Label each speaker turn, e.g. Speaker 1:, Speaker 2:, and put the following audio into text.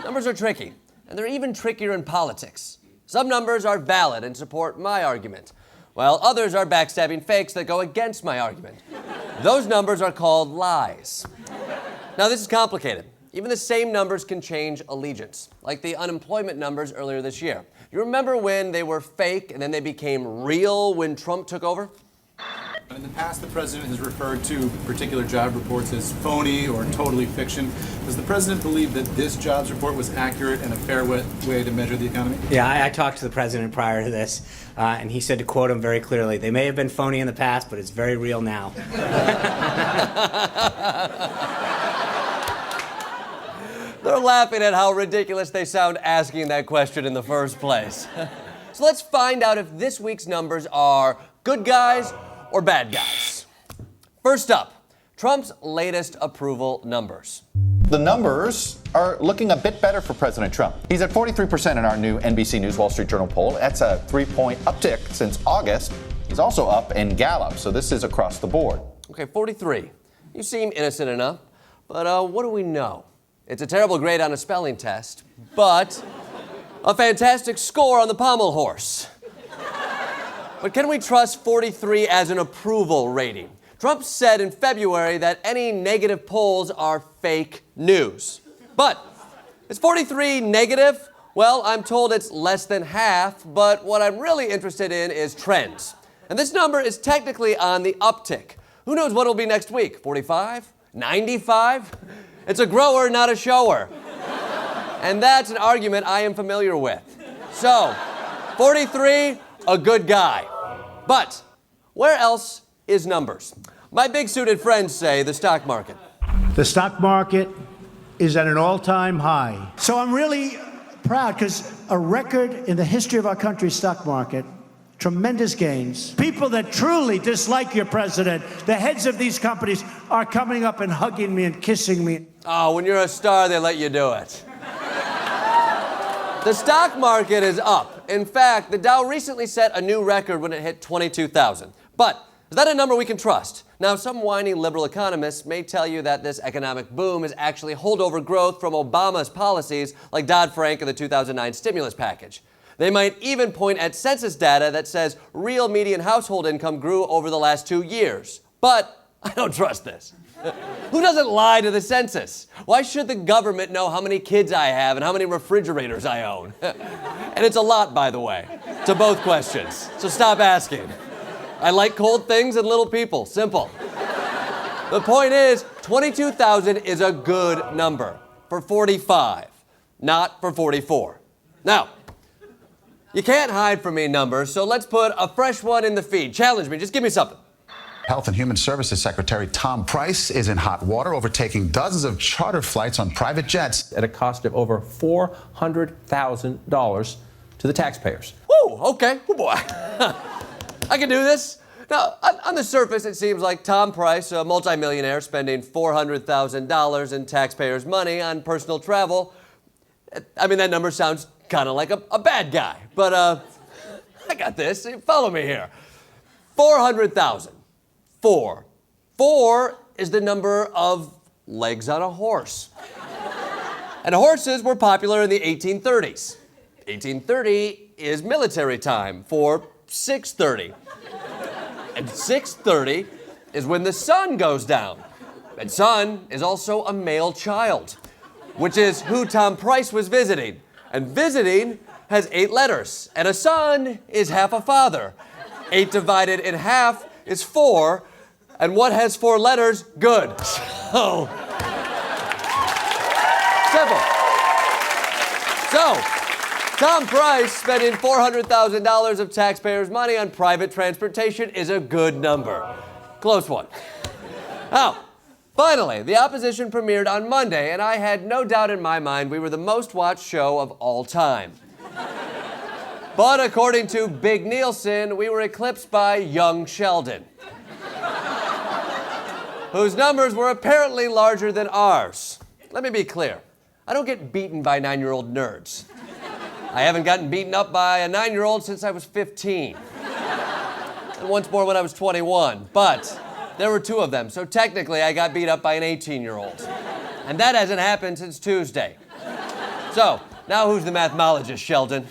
Speaker 1: Numbers are tricky, and they're even trickier in politics. Some numbers are valid and support my argument, while others are backstabbing fakes that go against my argument. Those numbers are called lies. Now, this is complicated. Even the same numbers can change allegiance, like the unemployment numbers earlier this year. You remember when they were fake and then they became real when Trump took over?
Speaker 2: In the past, the president has referred to particular job reports as phony or totally fiction. Does the president believe that this jobs report was accurate and a fair way to measure the economy?
Speaker 3: Yeah, I talked to the president prior to this, and he said, to quote him very clearly, "They may have been phony in the past, but it's very real now."
Speaker 1: They're laughing at how ridiculous they sound asking that question in the first place. So let's find out if this week's numbers are good guys or bad guys. First up, Trump's latest approval numbers.
Speaker 4: The numbers are looking a bit better for President Trump. He's at 43% in our new NBC News Wall Street Journal poll. That's a 3-point uptick since August. He's also up in Gallup, so this is across the board.
Speaker 1: Okay, 43. You seem innocent enough, but what do we know? It's a terrible grade on a spelling test, but a fantastic score on the pommel horse. But can we trust 43 as an approval rating? Trump said in February that any negative polls are fake news. But is 43 negative? Well, I'm told it's less than half, but what I'm really interested in is trends. And this number is technically on the uptick. Who knows what it'll be next week? 45? 95? It's a grower, not a shower. And that's an argument I am familiar with. So, 43, a good guy. But where else is numbers? My big suited friends say the stock market.
Speaker 5: The stock market is at an all-time high. So I'm really proud because a record in the history of our country's stock market, tremendous gains. People that truly dislike your president, the heads of these companies, are coming up and hugging me and kissing me.
Speaker 1: Oh, when you're a star, they let you do it. The stock market is up. In fact, the Dow recently set a new record when it hit 22,000. But is that a number we can trust? Now, some whiny liberal economists may tell you that this economic boom is actually holdover growth from Obama's policies like Dodd-Frank and the 2009 stimulus package. They might even point at census data that says real median household income grew over the last 2 years. But I don't trust this. Who doesn't lie to the census? Why should the government know how many kids I have and how many refrigerators I own? And it's a lot, by the way, to both questions. So stop asking. I like cold things and little people. Simple. The point is, 22,000 is a good number for 45, not for 44. Now, you can't hide from me numbers, so let's put a fresh one in the feed. Challenge me. Just give me something.
Speaker 6: Health and Human Services Secretary Tom Price is in hot water, overtaking dozens of charter flights on private jets
Speaker 7: at a cost of over $400,000 to the taxpayers.
Speaker 1: Woo, okay. Oh boy. I can do this. Now, on the surface, it seems like Tom Price, a multimillionaire spending $400,000 in taxpayers' money on personal travel. I mean, that number sounds kind of like a bad guy. But I got this. Follow me here. 400,000. 4. 4 is the number of legs on a horse. And horses were popular in the 1830s. 1830 is military time for 6:30. And 6:30 is when the sun goes down. And sun is also a male child, which is who Tom Price was visiting. And visiting has 8 letters. And a son is half a father. 8 divided in half is 4. And what has 4 letters? Good. So, simple. So, Tom Price spending $400,000 of taxpayers' money on private transportation is a good number. Close one. Now, finally, the opposition premiered on Monday, and I had no doubt in my mind we were the most watched show of all time. But according to Big Nielsen, we were eclipsed by Young Sheldon, whose numbers were apparently larger than ours. Let me be clear. I don't get beaten by 9-year-old nerds. I haven't gotten beaten up by a 9-year-old since I was 15. And once more when I was 21. But there were 2 of them, so technically I got beat up by an 18-year-old. And that hasn't happened since Tuesday. So, now who's the mathemologist, Sheldon?